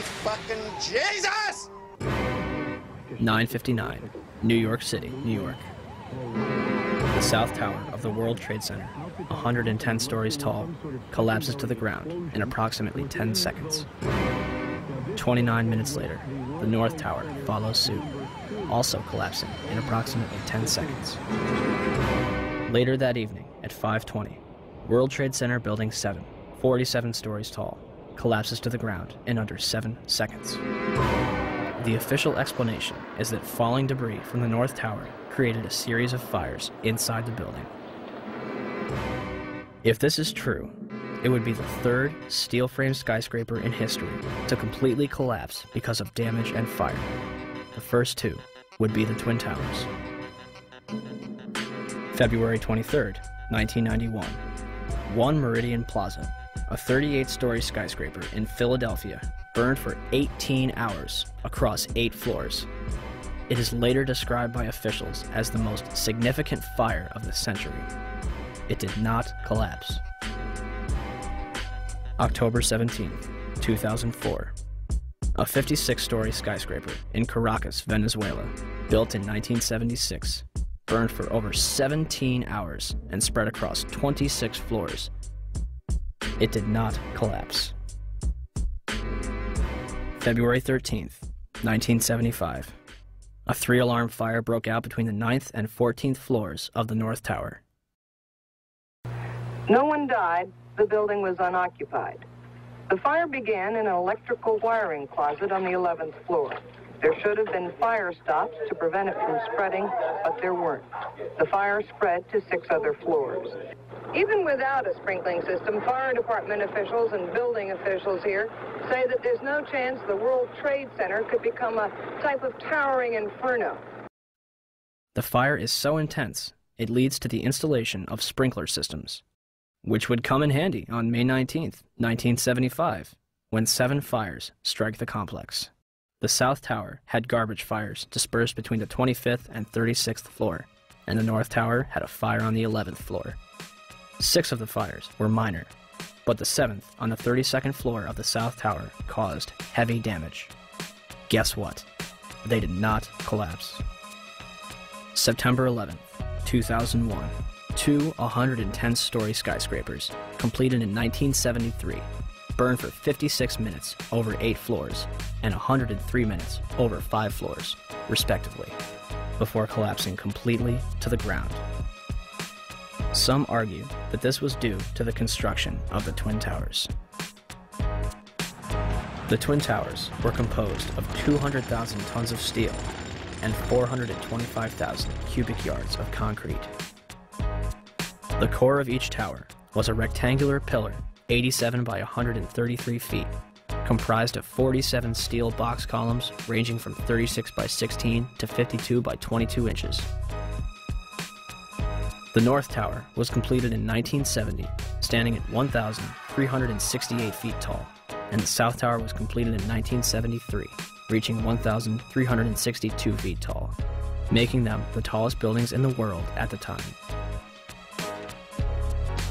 fucking Jesus! 9:59, New York City, New York. The South Tower of the World Trade Center, 110 stories tall, collapses to the ground in approximately 10 seconds. 29 minutes later, the North Tower follows suit, also collapsing in approximately 10 seconds. Later that evening, at 5:20, World Trade Center Building 7, 47 stories tall, collapses to the ground in under 7 seconds. The official explanation is that falling debris from the North Tower created a series of fires inside the building. If this is true, it would be the third steel-frame skyscraper in history to completely collapse because of damage and fire. The first two would be the Twin Towers. February 23rd, 1991. One Meridian Plaza, a 38-story skyscraper in Philadelphia, burned for 18 hours across 8 floors. It is later described by officials as the most significant fire of the century. It did not collapse. October 17, 2004. A 56-story skyscraper in Caracas, Venezuela, built in 1976, burned for over 17 hours and spread across 26 floors. It did not collapse. February 13th, 1975. A 3-alarm fire broke out between the 9th and 14th floors of the North Tower. No one died. The building was unoccupied. The fire began in an electrical wiring closet on the 11th floor. There should have been fire stops to prevent it from spreading, but there weren't. The fire spread to 6 other floors. Even without a sprinkling system, fire department officials and building officials here say that there's no chance the World Trade Center could become a type of towering inferno. The fire is so intense, it leads to the installation of sprinkler systems, which would come in handy on May 19th, 1975, when 7 fires strike the complex. The South Tower had garbage fires dispersed between the 25th and 36th floor, and the North Tower had a fire on the 11th floor. 6 of the fires were minor, but the 7th on the 32nd floor of the South Tower caused heavy damage. Guess what? They did not collapse. September 11th, 2001. 2 110-story skyscrapers, completed in 1973, burned for 56 minutes over 8 floors and 103 minutes over 5 floors, respectively, before collapsing completely to the ground. Some argue that this was due to the construction of the Twin Towers. The Twin Towers were composed of 200,000 tons of steel and 425,000 cubic yards of concrete. The core of each tower was a rectangular pillar 87 by 133 feet, comprised of 47 steel box columns ranging from 36 by 16 to 52 by 22 inches. The North Tower was completed in 1970, standing at 1,368 feet tall, and the South Tower was completed in 1973, reaching 1,362 feet tall, making them the tallest buildings in the world at the time.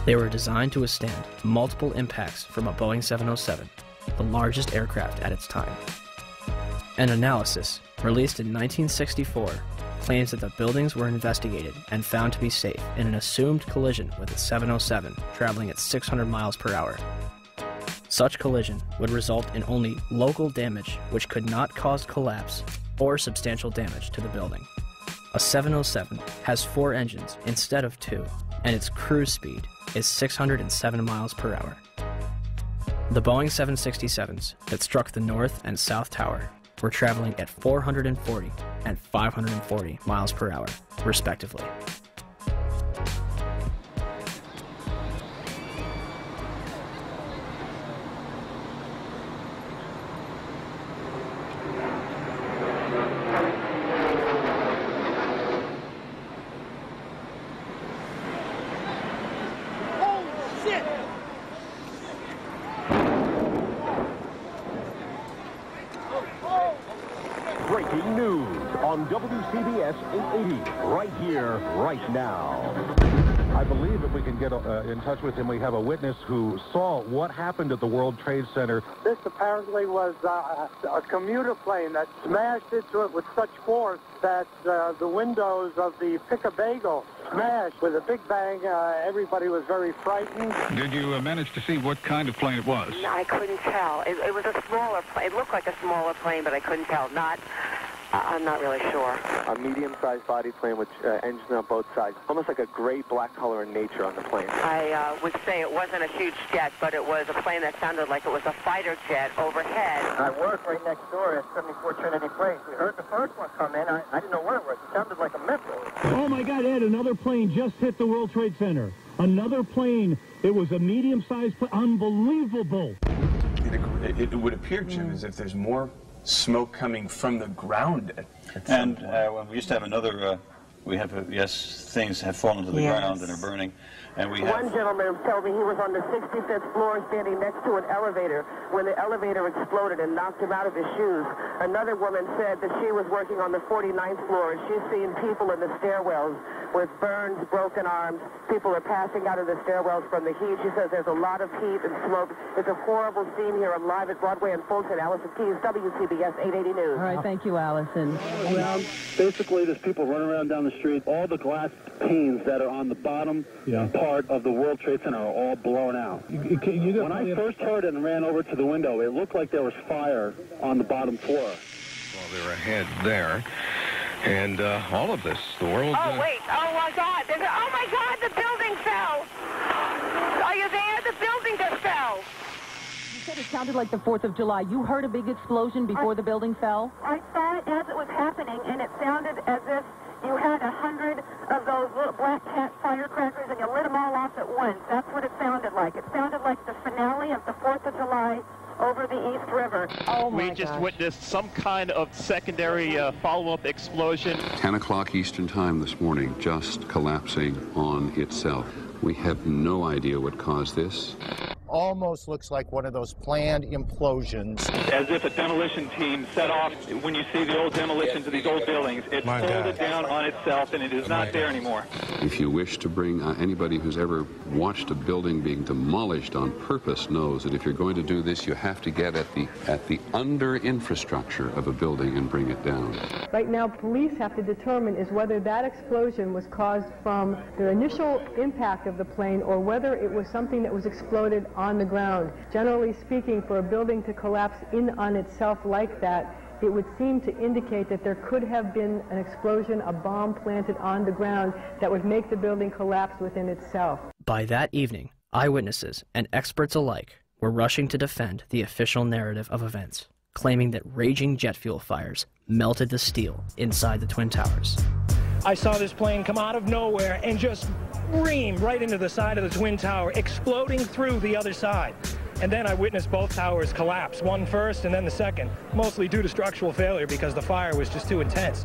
They were designed to withstand multiple impacts from a Boeing 707, the largest aircraft at its time. An analysis, released in 1964, claims that the buildings were investigated and found to be safe in an assumed collision with a 707 traveling at 600 miles per hour. Such collision would result in only local damage which could not cause collapse or substantial damage to the building. A 707 has 4 engines instead of 2, and its cruise speed is 607 miles per hour. The Boeing 767s that struck the North and South Tower were traveling at 440 and 540 miles per hour, respectively. Breaking news on WCBS 880, right here, right now. I believe if we can get in touch with him, we have a witness who saw what happened at the World Trade Center. This apparently was a commuter plane that smashed into it with such force that the windows of the Pick-a-Bagel smashed with a big bang. Everybody was very frightened. Did you manage to see what kind of plane it was? I couldn't tell. It was a smaller plane. It looked like a smaller plane, but I couldn't tell. I'm not really sure. A medium-sized body plane with engines on both sides. Almost like a gray-black color in nature on the plane. I would say it wasn't a huge jet, but it was a plane that sounded like it was a fighter jet overhead. I work right next door at 74 Trinity Place. We heard the first one come in. I didn't know what it was. It sounded like a missile. Oh, my God, Ed, another plane just hit the World Trade Center. Another plane. It was a medium-sized plane. Unbelievable. It would appear, Jim, as if there's more smoke coming from the ground and well, we used to have another, things have fallen to the ground and are burning. And we One gentleman told me he was on the 65th floor standing next to an elevator when the elevator exploded and knocked him out of his shoes. Another woman said that she was working on the 49th floor and she's seen people in the stairwells with burns, broken arms. People are passing out of the stairwells from the heat. She says there's a lot of heat and smoke. It's a horrible scene here. I'm live at Broadway and Fulton. Allison Keyes, WCBS 880 News. All right, thank you, Allison. Basically, there's people running around down the street. All the glass panes that are on the bottom part of the World Trade Center are all blown out. When I first heard it and ran over to the window, it looked like there was fire on the bottom floor. Well, they're ahead there. And all of this, the world... Oh, wait. Oh, my God. Oh, my God, the building fell. Are you there? The building just fell. You said it sounded like the 4th of July. You heard a big explosion before the building fell? I saw it as it was happening, and it sounded as if you had 100 of those little black cat firecrackers and you lit them all off at once. That's what it sounded like. It sounded like the finale of the 4th of July over the East River. Oh, my We just witnessed some kind of secondary follow-up explosion. 10 o'clock Eastern Time this morning, just collapsing on itself. We have no idea what caused this. Almost looks like one of those planned implosions. As if a demolition team set off, when you see the old demolitions of these old buildings, it folded down on itself and it is not there anymore. If you wish to bring anybody who's ever watched a building being demolished on purpose knows that if you're going to do this, you have to get at the under infrastructure of a building and bring it down. Right now, police have to determine is whether that explosion was caused from the initial impact of the plane or whether it was something that was exploded on the ground. Generally speaking, for a building to collapse in on itself like that, it would seem to indicate that there could have been an explosion, a bomb planted on the ground that would make the building collapse within itself. By that evening, eyewitnesses and experts alike were rushing to defend the official narrative of events, claiming that raging jet fuel fires melted the steel inside the Twin Towers. I saw this plane come out of nowhere and just ream right into the side of the Twin Tower, exploding through the other side. And then I witnessed both towers collapse, one first and then the second, mostly due to structural failure because the fire was just too intense.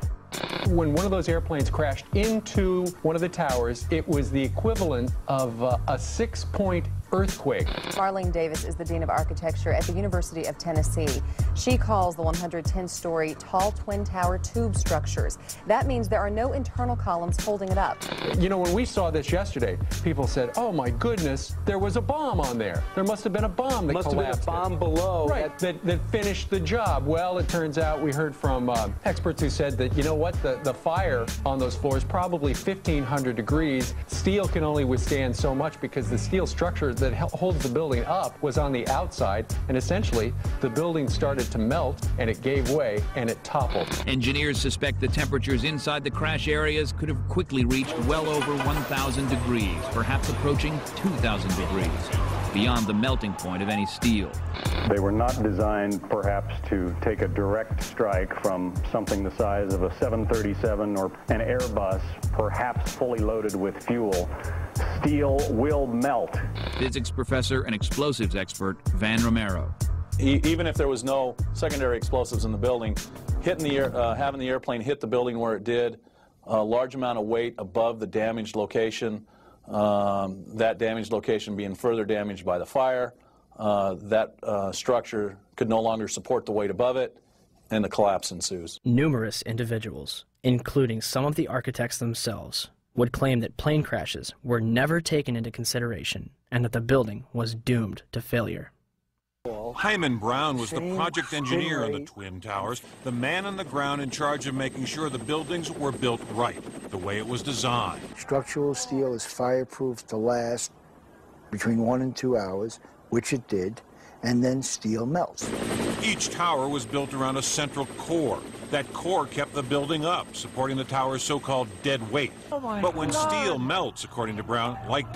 When one of those airplanes crashed into one of the towers, it was the equivalent of a 6-point earthquake. Marlene Davis is the Dean of Architecture at the University of Tennessee. She calls the 110-story tall twin tower tube structures. That means there are no internal columns holding it up. You know, when we saw this yesterday, people said, oh my goodness, there was a bomb on there. There must have been a bomb that collapsed. Must have been a bomb below. Right, that finished the job. Well, it turns out we heard from experts who said that, you know what, the fire on those floors probably 1,500 degrees. Steel can only withstand so much because the steel structure that holds the building up was on the outside, and essentially the building started to melt and it gave way and it toppled. Engineers suspect the temperatures inside the crash areas could have quickly reached well over 1,000 degrees, perhaps approaching 2,000 degrees, beyond the melting point of any steel. They were not designed perhaps to take a direct strike from something the size of a 737 or an Airbus, perhaps fully loaded with fuel. Steel will melt. Physics professor and explosives expert Van Romero. Even if there was no secondary explosives in the building, hitting the having the airplane hit the building where it did, a large amount of weight above the damaged location, that damaged location being further damaged by the fire, that structure could no longer support the weight above it, and the collapse ensues. Numerous individuals, including some of the architects themselves, would claim that plane crashes were never taken into consideration and that the building was doomed to failure. Hyman Brown was the project engineer on the Twin Towers, the man on the ground in charge of making sure the buildings were built right, the way it was designed. Structural steel is fireproof to last between 1 and 2 hours, which it did, and then steel melts. Each tower was built around a central core. That core kept the building up, supporting the tower's so-called dead weight. But when steel melts, according to Brown, like